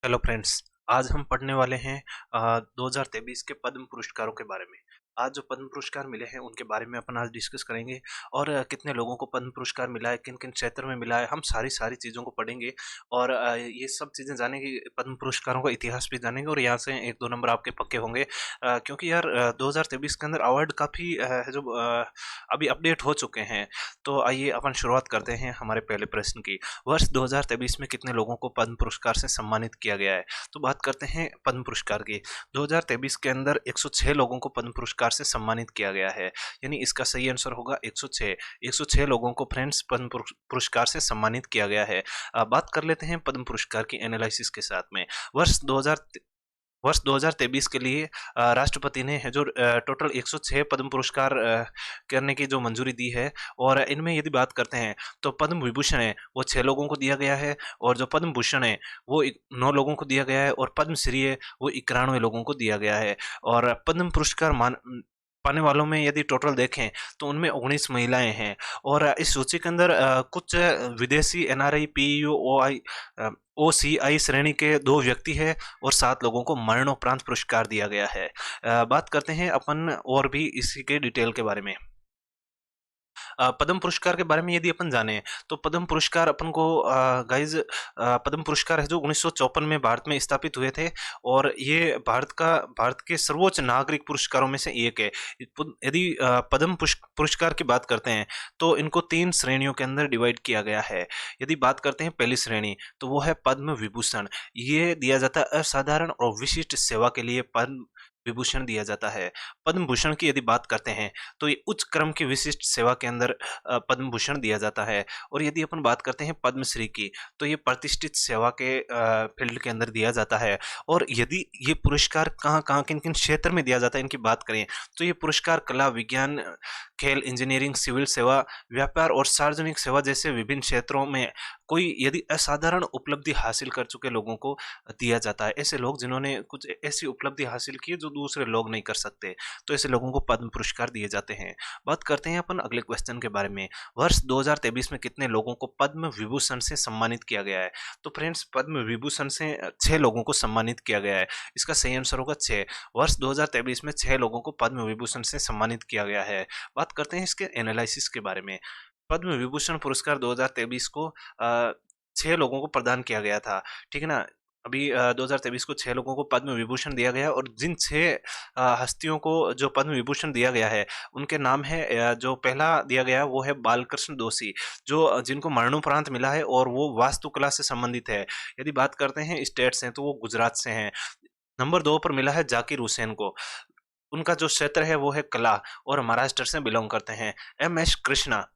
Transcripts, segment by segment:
Hello friends. आज हम पढ़ने वाले हैं 2023 के पद्म पुरस्कारों के बारे में। आज जो पद्म पुरस्कार मिले हैं उनके बारे में अपन आज डिस्कस करेंगे और कितने लोगों को पद्म पुरस्कार मिला है, किन-किन क्षेत्र में मिला है, हम सारी चीज़ों को पढ़ेंगे और ये सब चीज़ें जानेंगे, पद्म पुरस्कारों का इतिहास भी जानेंगे और यहाँ से 1-2 नंबर आपके पक्के होंगे। क्योंकि यार 2023 के अंदर अवार्ड काफ़ी जो अभी अपडेट हो चुके हैं। तो आइए अपन शुरुआत करते हैं हमारे पहले प्रश्न की। वर्ष 2023 में कितने लोगों को पद्म पुरस्कार से सम्मानित किया गया है? तो बात करते हैं पद्म पुरस्कार की। 2023 के अंदर 106 लोगों को पद्म पुरस्कार से सम्मानित किया गया है। यानी इसका सही आंसर होगा 106। 106 लोगों को फ्रेंड्स पद्म पुरस्कार से सम्मानित किया गया है। बात कर लेते हैं पद्म पुरस्कार की एनालिसिस के साथ में। वर्ष 2023 के लिए राष्ट्रपति ने है जो टोटल 106 पद्म पुरस्कार करने की जो मंजूरी दी है और इनमें यदि बात करते हैं तो पद्म विभूषण है वो 6 लोगों को दिया गया है और जो पद्म भूषण है वो 9 लोगों को दिया गया है और पद्म श्री है वो 91 लोगों को दिया गया है। और पद्म पुरस्कार पाने वालों में यदि टोटल देखें तो उनमें 19 महिलाएं हैं और इस सूची के अंदर कुछ विदेशी एनआरआई, पीयू, ओसीआई श्रेणी के 2 व्यक्ति हैं और 7 लोगों को मरणोपरांत पुरस्कार दिया गया है। बात करते हैं अपन और भी इसी के डिटेल के बारे में। पद्म पुरस्कार के बारे में यदि अपन जाने तो पद्म पुरस्कार अपन को गाइज पद्म पुरस्कार है जो 1954 में भारत में स्थापित हुए थे और ये भारत के सर्वोच्च नागरिक पुरस्कारों में से एक है। यदि पद्म पुरस्कार की बात करते हैं तो इनको 3 श्रेणियों के अंदर डिवाइड किया गया है। यदि बात करते हैं पहली श्रेणी तो वो है पद्म विभूषण। ये दिया जाता है असाधारण और विशिष्ट सेवा के लिए पद्म विभूषण दिया जाता है। पद्म भूषण की यदि बात करते हैं तो ये उच्च क्रम की विशिष्ट सेवा के अंदर पद्म भूषण दिया जाता है। और यदि अपन बात करते हैं पद्मश्री की तो ये प्रतिष्ठित सेवा के फील्ड के अंदर दिया जाता है। और यदि ये पुरस्कार कहाँ-कहाँ, किन-किन क्षेत्र में दिया जाता है इनकी बात करें तो ये पुरस्कार कला, विज्ञान, खेल, इंजीनियरिंग, सिविल सेवा, व्यापार और सार्वजनिक सेवा जैसे विभिन्न क्षेत्रों में कोई यदि असाधारण उपलब्धि हासिल कर चुके लोगों को दिया जाता है। ऐसे लोग जिन्होंने कुछ ऐसी उपलब्धि हासिल की है जो दूसरे लोग नहीं कर सकते, तो ऐसे लोगों को पद्म पुरस्कार दिए जाते हैं। बात करते हैं अपन अगले क्वेश्चन के बारे में। वर्ष 2023 में कितने लोगों को पद्म विभूषण से सम्मानित किया गया है? तो फ्रेंड्स पद्म विभूषण से 6 लोगों को सम्मानित किया गया है। इसका सही आंसर होगा 6। वर्ष 2023 में 6 लोगों को पद्म विभूषण से सम्मानित किया गया है। बात करते हैं इसके एनालिसिस के बारे में। पद्म विभूषण पुरस्कार 2023 को 6 लोगों को प्रदान किया गया था, ठीक है ना? अभी 2023 को 6 लोगों को पद्म विभूषण दिया गया और जिन 6 हस्तियों को जो पद्म विभूषण दिया गया है, उनके नाम है जो पहला दिया गया वो है बालकृष्ण दोषी, जो जिनको मरणोपरांत मिला है और वो वास्तुकला से संबंधित है। यदि बात करते हैं स्टेट से तो वो गुजरात से हैं। नंबर 2 पर मिला है जाकिर हुसैन को। उनका जो क्षेत्र है वो है कला और महाराष्ट्र से बिलॉन्ग करते हैं। एम.एस. कृष्णा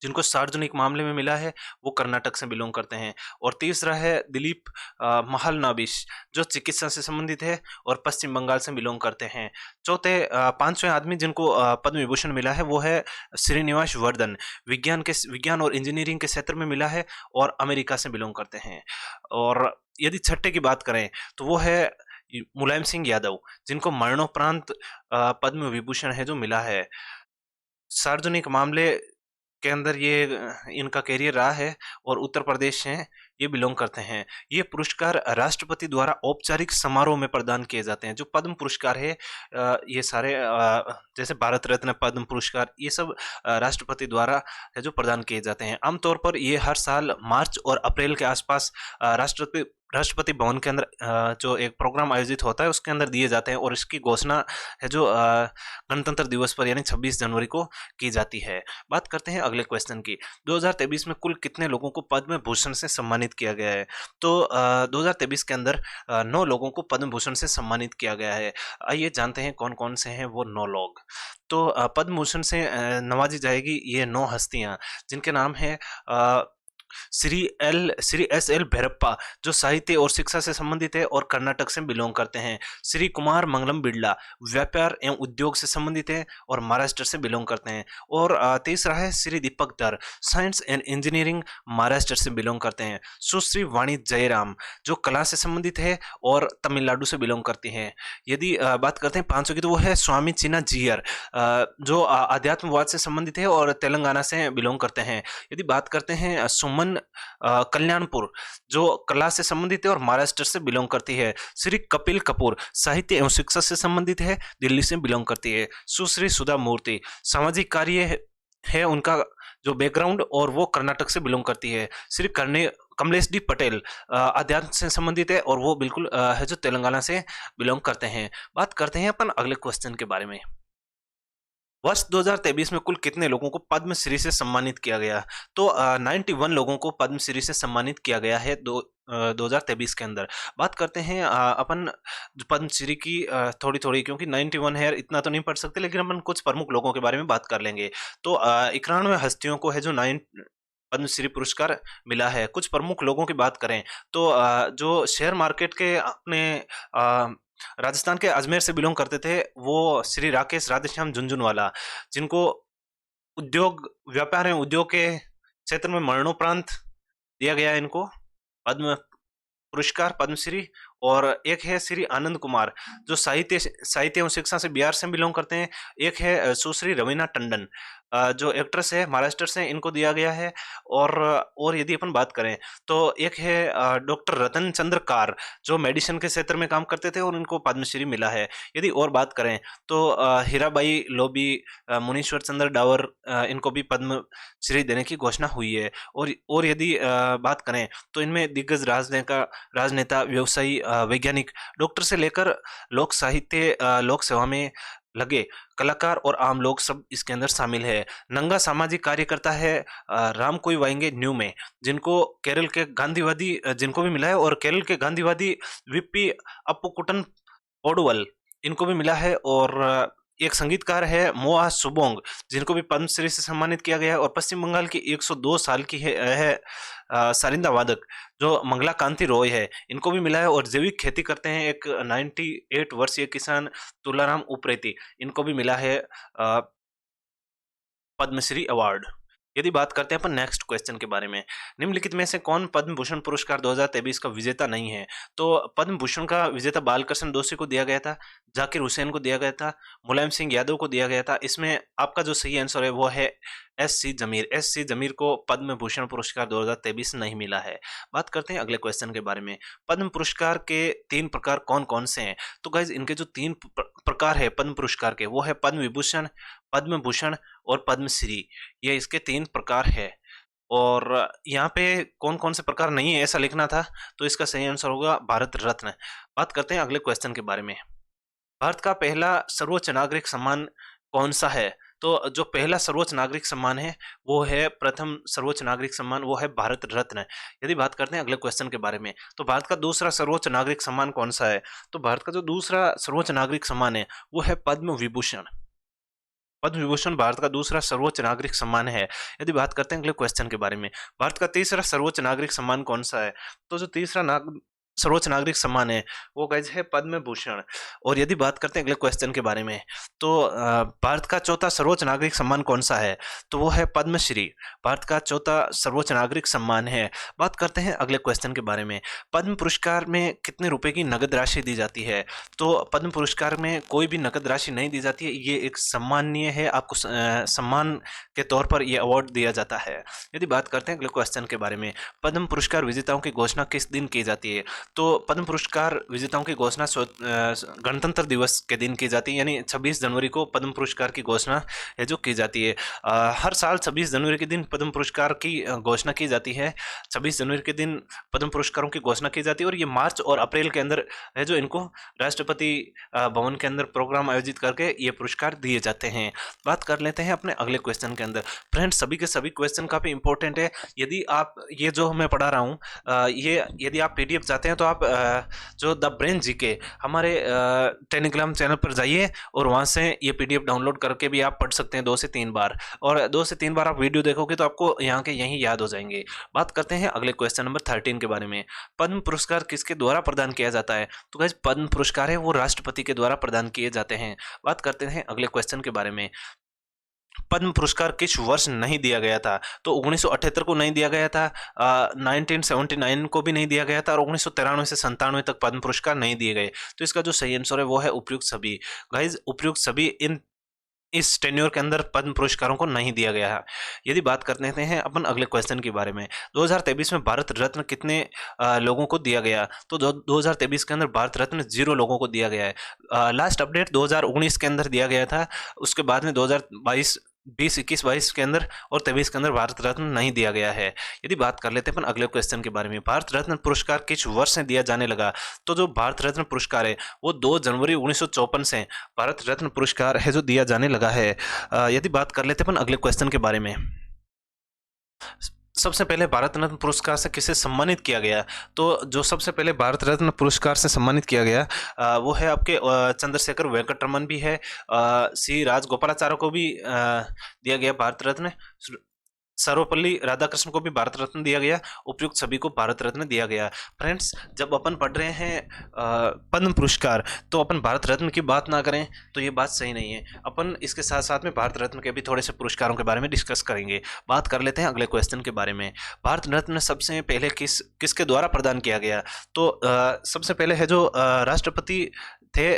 जिनको सार्वजनिक मामले में मिला है वो कर्नाटक से बिलोंग करते हैं। और तीसरा है दिलीप महालनाबिस जो चिकित्सा से संबंधित है और पश्चिम बंगाल से बिलोंग करते हैं। चौथे 5वें आदमी जिनको पद्म विभूषण मिला है वो है श्रीनिवास वर्धन, विज्ञान और इंजीनियरिंग के क्षेत्र में मिला है और अमेरिका से बिलोंग करते हैं। और यदि छठे की बात करें तो वो है मुलायम सिंह यादव जिनको मरणोपरांत पद्म विभूषण है जो मिला है। सार्वजनिक मामले के अंदर ये इनका करियर रहा है और उत्तर प्रदेश से ये बिलोंग करते हैं। ये पुरस्कार राष्ट्रपति द्वारा औपचारिक समारोह में प्रदान किए जाते हैं। जो पद्म पुरस्कार है ये सारे जैसे भारत रत्न, पद्म पुरस्कार ये सब राष्ट्रपति द्वारा है जो प्रदान किए जाते हैं। आमतौर पर ये हर साल मार्च और अप्रैल के आसपास राष्ट्रपति भवन के अंदर जो एक प्रोग्राम आयोजित होता है उसके अंदर दिए जाते हैं और इसकी घोषणा है जो गणतंत्र दिवस पर यानी 26 जनवरी को की जाती है। बात करते हैं अगले क्वेश्चन की। 2023 में कुल कितने लोगों को पद्म भूषण से सम्मानित किया गया है? तो 2023 के अंदर 9 लोगों को पद्म भूषण से सम्मानित किया गया है। आइए जानते हैं कौन कौन से हैं वो 9 लोग। तो पद्म भूषण से नवाजी जाएगी ये 9 हस्तियां जिनके नाम है श्री एस एल भैरप्पा जो साहित्य और शिक्षा से संबंधित है और कर्नाटक से बिलोंग करते हैं। श्री कुमार मंगलम बिड़ला व्यापार एवं उद्योग से संबंधित है और महाराष्ट्र से बिलोंग करते हैं। और तीसरा है श्री दीपक दर साइंस एंड इंजीनियरिंग महाराष्ट्र से बिलोंग करते हैं। सुश्री वाणी जयराम जो कला से संबंधित है और तमिलनाडु से बिलोंग करती हैं। यदि बात करते हैं 500 की तो वो है स्वामी चिन्ना जीयर जो अध्यात्मवाद से संबंधित है और तेलंगाना से बिलोंग करते हैं। यदि बात करते हैं सुमन सुमन कल्याणपुर जो कला से संबंधित है और महाराष्ट्र से बिलोंग करती है। श्री कपिल कपूर साहित्य एवं शिक्षा से संबंधित है, दिल्ली से बिलोंग करती है। सुश्री सुधा मूर्ति सामाजिक कार्य है उनका जो बैकग्राउंड, और वो कर्नाटक से बिलोंग करती है। श्री कमलेश डी पटेल अध्यात्म से संबंधित है और वो बिल्कुल है जो तेलंगाना से बिलोंग करते हैं। बात करते हैं अपन अगले क्वेश्चन के बारे में। वर्ष 2023 में कुल कितने लोगों को पद्मश्री से सम्मानित किया गया? तो 91 लोगों को पद्मश्री से सम्मानित किया गया है 2023 के अंदर। बात करते हैं अपन पद्मश्री की थोड़ी थोड़ी, क्योंकि 91 है इतना तो नहीं पढ़ सकते, लेकिन अपन कुछ प्रमुख लोगों के बारे में बात कर लेंगे। तो 91 हस्तियों को है जो पद्मश्री पुरस्कार मिला है। कुछ प्रमुख लोगों की बात करें तो जो शेयर मार्केट के अपने राजस्थान के अजमेर से बिलोंग करते थे, वो श्री राकेश राधेश्याम झुंझुनवाला, जिनको उद्योग व्यापार एवं उद्योग के क्षेत्र में मरणोपरांत दिया गया है इनको पद्म पुरस्कार पद्मश्री। और एक है श्री आनंद कुमार जो साहित्य एवं शिक्षा से बिहार से बिलोंग करते हैं। एक है सुश्री रवीना टंडन जो एक्ट्रेस है महाराष्ट्र से, इनको दिया गया है। और यदि अपन बात करें तो एक है डॉक्टर रतन चंद्र कार जो मेडिसिन के क्षेत्र में काम करते थे और इनको पद्मश्री मिला है। यदि और बात करें तो हीराबाई लोबी, मुनीश्वर चंद्र डावर, इनको भी पद्मश्री देने की घोषणा हुई है। और यदि बात करें तो इनमें दिग्गज राजनेता, व्यवसायी, वैज्ञानिक, डॉक्टर से लेकर लोक साहित्य, लोक सेवा में लगे कलाकार और आम लोग सब इसके अंदर शामिल है। नंगा सामाजिक कार्यकर्ता है राम कोई वाएंगे न्यू में, जिनको केरल के गांधीवादी जिनको भी मिला है, और केरल के गांधीवादी वीपी अप्पुकुटन पोडुवल इनको भी मिला है। और एक संगीतकार है मोआ सुबोंग जिनको भी पद्मश्री से सम्मानित किया गया है। और पश्चिम बंगाल की 102 साल की है सारिंदा वादक जो मंगला कांति रॉय है, इनको भी मिला है। और जैविक खेती करते हैं एक 98 वर्षीय किसान तुलाराम उप्रेती, इनको भी मिला है पद्मश्री अवार्ड। यदि बात करते हैं अपन नेक्स्ट क्वेश्चन के बारे में, निम्नलिखित में से कौन पद्म भूषण पुरस्कार 2023 का विजेता नहीं है? तो पद्म भूषण का विजेता बालकृष्ण दोषी को दिया गया था, जाकिर हुसैन को दिया गया था, मुलायम सिंह यादव को दिया गया था। इसमें आपका जो सही आंसर है वो है एस सी जमीर को पद्म भूषण पुरस्कार 2023 नहीं मिला है। बात करते हैं अगले क्वेश्चन के बारे में। पद्म पुरस्कार के 3 प्रकार कौन कौन से हैं? तो गाइज इनके जो 3 प्रकार है पद्म पुरस्कार के, वो है पद्म विभूषण, पद्म भूषण और पद्मश्री। ये इसके 3 प्रकार है। और यहाँ पे कौन कौन से प्रकार नहीं है ऐसा लिखना था, तो इसका सही आंसर होगा भारत रत्न। बात करते हैं अगले क्वेश्चन के बारे में। भारत का पहला सर्वोच्च नागरिक सम्मान कौन सा है? तो जो पहला सर्वोच्च नागरिक सम्मान है वो है, प्रथम सर्वोच्च नागरिक सम्मान वो है भारत रत्न। यदि बात करते हैं अगले क्वेश्चन के बारे में, तो भारत का दूसरा सर्वोच्च नागरिक सम्मान कौन सा है? तो भारत का जो दूसरा सर्वोच्च नागरिक सम्मान है वो है पद्म विभूषण। पद्म विभूषण भारत का दूसरा सर्वोच्च नागरिक सम्मान है। यदि बात करते हैं अगले क्वेश्चन के बारे में, भारत का तीसरा सर्वोच्च नागरिक सम्मान कौन सा है? तो जो तीसरा सर्वोच्च नागरिक सम्मान है वो गाइज है पद्म भूषण। और यदि बात करते हैं अगले क्वेश्चन के बारे में, तो भारत का चौथा सर्वोच्च नागरिक सम्मान कौन सा है? तो वो है पद्मश्री, भारत का चौथा सर्वोच्च नागरिक सम्मान है। बात करते हैं अगले क्वेश्चन के बारे में। पद्म पुरस्कार में कितने रुपए की नगद राशि दी जाती है? तो पद्म पुरस्कार में कोई भी नगद राशि नहीं दी जाती है, ये एक सम्माननीय है, आपको सम्मान के तौर पर यह अवार्ड दिया जाता है। यदि बात करते हैं अगले क्वेश्चन के बारे में, पद्म पुरस्कार विजेताओं की घोषणा किस दिन की जाती है? तो पद्म पुरस्कार विजेताओं की घोषणा गणतंत्र दिवस के दिन की जाती है, यानी 26 जनवरी को पद्म पुरस्कार की घोषणा है जो की जाती है। हर साल 26 जनवरी के दिन पद्म पुरस्कार की घोषणा की जाती है। 26 जनवरी के दिन पद्म पुरस्कारों की घोषणा की जाती है, और ये मार्च और अप्रैल के अंदर है जो इनको राष्ट्रपति भवन के अंदर प्रोग्राम आयोजित करके ये पुरस्कार दिए जाते हैं। बात कर लेते हैं अपने अगले क्वेश्चन के अंदर। फ्रेंड्स, सभी के सभी क्वेश्चन काफ़ी इंपॉर्टेंट है। यदि आप ये जो मैं पढ़ा रहा हूँ ये यदि आप PDF चाहते हैं तो आप जो द ब्रेन जीके हमारे टेलीग्राम चैनल पर जाइए और वहाँ से ये PDF डाउनलोड करके भी आप पढ़ सकते हैं 2 से 3 बार, और 2 से 3 बार आप वीडियो देखोगे तो आपको यहाँ के यहीं याद हो जाएंगे। बात करते हैं अगले क्वेश्चन नंबर 13 के बारे में। पद्म पुरस्कार किसके द्वारा प्रदान किया जाता है? तो गाइस पद्म पुरस्कार है वो राष्ट्रपति के द्वारा प्रदान किए जाते हैं। बात करते हैं अगले क्वेश्चन के बारे में। पद्म पुरस्कार किस वर्ष नहीं दिया गया था? तो 1978 को नहीं दिया गया था, 1979 को भी नहीं दिया गया था, और 1993 से 97 तक पद्म पुरस्कार नहीं दिए गए। तो इसका जो सही आंसर है वो है उपयुक्त सभी। गाइज उपयुक्त सभी इन इस टेन्योर के अंदर पद्म पुरस्कारों को नहीं दिया गया है। यदि बात कर लेते हैं अपन अगले क्वेश्चन के बारे में, 2023 में भारत रत्न कितने लोगों को दिया गया? तो 2023 के अंदर भारत रत्न 0 लोगों को दिया गया है। लास्ट अपडेट 2019 के अंदर दिया गया था, उसके बाद में 2022 20 21 22 के अंदर और 23 के अंदर भारत रत्न नहीं दिया गया है। यदि बात कर लेते हैं अपन अगले क्वेश्चन के बारे में, भारत रत्न पुरस्कार किस वर्ष में दिया जाने लगा? तो जो भारत रत्न पुरस्कार है वो 2 जनवरी 1954 से भारत रत्न पुरस्कार है जो दिया जाने लगा है। यदि बात कर लेते हैं अपन अगले क्वेश्चन के बारे में, सबसे पहले भारत रत्न पुरस्कार से किसे सम्मानित किया गया? तो जो सबसे पहले भारत रत्न पुरस्कार से सम्मानित किया गया वो है आपके चंद्रशेखर वेंकटरमन भी है, सी राजगोपालाचार्य को भी दिया गया भारत रत्न, सर्वपल्ली राधाकृष्ण को भी भारत रत्न दिया गया, उपयुक्त सभी को भारत रत्न दिया गया। फ्रेंड्स, जब अपन पढ़ रहे हैं पद्म पुरस्कार तो अपन भारत रत्न की बात ना करें तो ये बात सही नहीं है। अपन इसके साथ साथ में भारत रत्न के भी थोड़े से पुरस्कारों के बारे में डिस्कस करेंगे। बात कर लेते हैं अगले क्वेश्चन के बारे में, भारत रत्न सबसे पहले किसके द्वारा प्रदान किया गया? तो सबसे पहले है जो राष्ट्रपति थे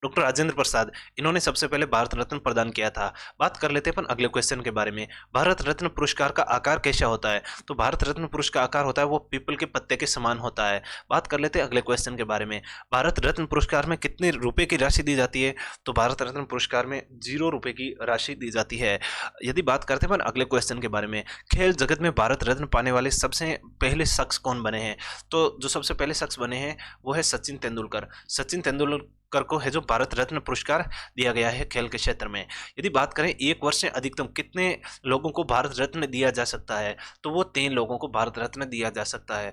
डॉक्टर राजेंद्र प्रसाद, इन्होंने सबसे पहले भारत रत्न प्रदान किया था। बात कर लेते हैं अपन अगले क्वेश्चन के बारे में, भारत रत्न पुरस्कार का आकार कैसा होता है? तो भारत रत्न पुरस्कार का आकार होता है वो पीपल के पत्ते के समान होता है। बात कर लेते हैं अगले क्वेश्चन के बारे में, भारत रत्न पुरस्कार में कितने रुपए की राशि दी जाती है? तो भारत रत्न पुरस्कार में 0 रुपए की राशि दी जाती है। यदि बात करते हैं अपन अगले क्वेश्चन के बारे में, खेल जगत में भारत रत्न पाने वाले सबसे पहले शख्स कौन बने हैं? तो जो सबसे पहले शख्स बने हैं वो है सचिन तेंदुलकर। सचिन तेंदुलकर को है जो भारत रत्न पुरस्कार दिया गया है खेल के क्षेत्र में। यदि बात करें एक वर्ष में अधिकतम कितने लोगों को भारत रत्न दिया जा सकता है? तो वो 3 लोगों को भारत रत्न दिया जा सकता है।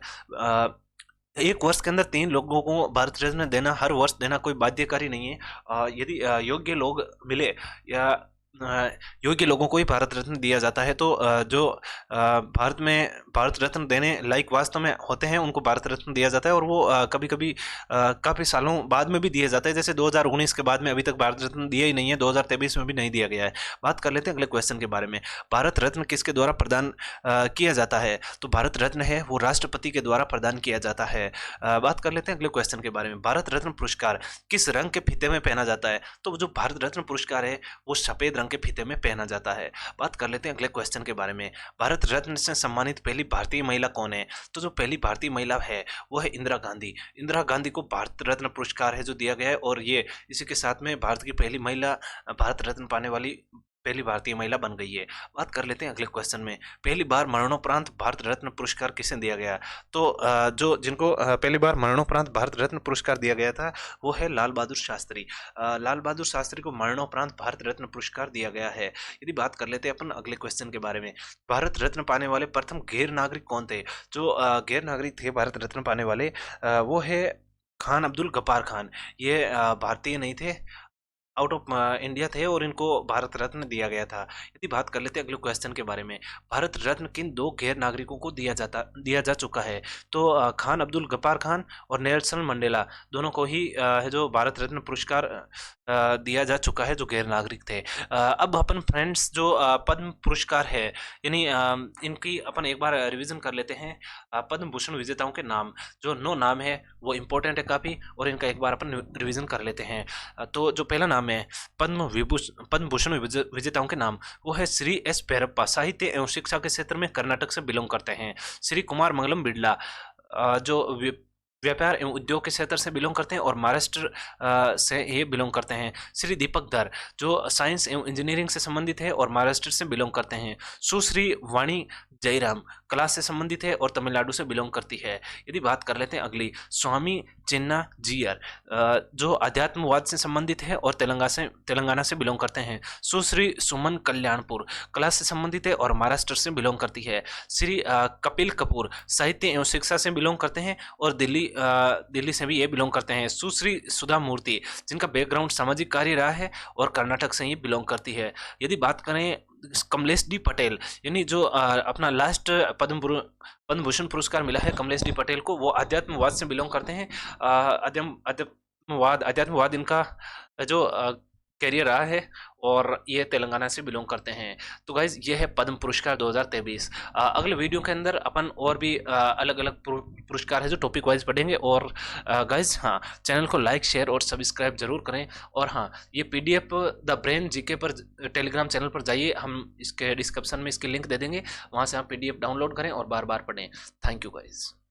एक वर्ष के अंदर 3 लोगों को भारत रत्न देना, हर वर्ष देना कोई बाध्यकारी नहीं है। यदि योग्य लोग मिले या योग्य लोगों को ही भारत रत्न दिया जाता है, तो जो भारत में भारत रत्न देने लायक वास्तव में होते हैं उनको भारत रत्न दिया जाता है, और वो कभी कभी काफ़ी सालों बाद में भी दिए जाते हैं। जैसे 2019 के बाद में अभी तक भारत रत्न दिया ही नहीं है, 2023 में भी नहीं दिया गया है। बात कर लेते हैं अगले क्वेश्चन के बारे में, भारत रत्न किसके द्वारा प्रदान किया जाता है? तो भारत रत्न है वो राष्ट्रपति के द्वारा प्रदान किया जाता है। बात कर लेते हैं अगले क्वेश्चन के बारे में, भारत रत्न पुरस्कार किस रंग के फीते में पहना जाता है? तो जो भारत रत्न पुरस्कार है वो सफेद रंग के फीते में पहना जाता है। बात कर लेते हैं अगले क्वेश्चन के बारे में, भारत रत्न से सम्मानित पहली भारतीय महिला कौन है? तो जो पहली भारतीय महिला है वो है इंदिरा गांधी। इंदिरा गांधी को भारत रत्न पुरस्कार है जो दिया गया है, और ये इसी के साथ में भारत की पहली महिला, भारत रत्न पाने वाली पहली भारतीय महिला बन गई है। बात कर लेते हैं अगले क्वेश्चन में, पहली बार मरणोपरांत भारत रत्न पुरस्कार किसे दिया गया? तो जो जिनको पहली बार मरणोपरांत भारत रत्न पुरस्कार दिया गया था वो है लाल बहादुर शास्त्री। लाल बहादुर शास्त्री को मरणोपरांत भारत रत्न पुरस्कार दिया गया है। यदि बात कर लेते हैं अपन अगले क्वेश्चन के बारे में, भारत रत्न पाने वाले प्रथम गैर नागरिक कौन थे? जो गैर नागरिक थे भारत रत्न पाने वाले वो है खान अब्दुल गफ्फार खान। ये भारतीय नहीं थे, आउट ऑफ इंडिया थे, और इनको भारत रत्न दिया गया था। यदि बात कर लेते हैं अगले क्वेश्चन के बारे में, भारत रत्न किन 2 गैर नागरिकों को दिया जा चुका है? तो खान अब्दुल गफ्फार खान और नेल्सन मंडेला दोनों को ही है जो भारत रत्न पुरस्कार दिया जा चुका है जो गैर नागरिक थे। अब अपन फ्रेंड्स जो पद्म पुरस्कार है यानी इनकी अपन एक बार रिवीजन कर लेते हैं। पद्म भूषण विजेताओं के नाम, जो 9 नाम है वो इम्पोर्टेंट है काफ़ी, और इनका एक बार अपन रिवीजन कर लेते हैं। तो जो पहला नाम है पद्म भूषण विजेताओं के नाम, वो है श्री एस भैरप्पा, साहित्य एवं शिक्षा के क्षेत्र में कर्नाटक से बिलोंग करते हैं। श्री कुमार मंगलम बिड़ला जो व्यापार एवं उद्योग के क्षेत्र से बिलोंग करते हैं और महाराष्ट्र से ये बिलोंग करते हैं। श्री दीपक धर जो साइंस एवं इंजीनियरिंग से संबंधित है और महाराष्ट्र से बिलोंग करते हैं। सुश्री वाणी जयराम कला से संबंधित है और तमिलनाडु से बिलोंग करती है। यदि बात कर लेते हैं अगली, स्वामी चिन्ना जीयर जो अध्यात्मवाद से संबंधित है और तेलंगाना से बिलोंग करते हैं। सुश्री सुमन कल्याणपुर कला से संबंधित है और महाराष्ट्र से बिलोंग करती है। श्री कपिल कपूर साहित्य एवं शिक्षा से बिलोंग करते हैं और दिल्ली से भी ये बिलोंग करते हैं। सुश्री सुधा मूर्ति जिनका बैकग्राउंड सामाजिक कार्य रहा है और कर्नाटक से ही बिलोंग करती है। यदि बात करें कमलेश डी पटेल, यानी जो अपना लास्ट पद्म भूषण पुरस्कार मिला है कमलेश डी पटेल को, वो अध्यात्मवाद से बिलोंग करते हैं। अध्यात्मवाद इनका जो कैरियर रहा है और ये तेलंगाना से बिलोंग करते हैं। तो गाइज़ ये है पद्म पुरस्कार 2023। अगले वीडियो के अंदर अपन और भी अलग-अलग पुरस्कार है जो टॉपिक वाइज़ पढ़ेंगे। और गाइज़ हाँ, चैनल को लाइक, शेयर और सब्सक्राइब ज़रूर करें। और हाँ, ये पीडीएफ द ब्रेन जीके पर टेलीग्राम चैनल पर जाइए, हम इसके डिस्क्रिप्शन में इसकी लिंक दे देंगे, वहाँ से आप पीडीएफ डाउनलोड करें और बार-बार पढ़ें। Thank you guys.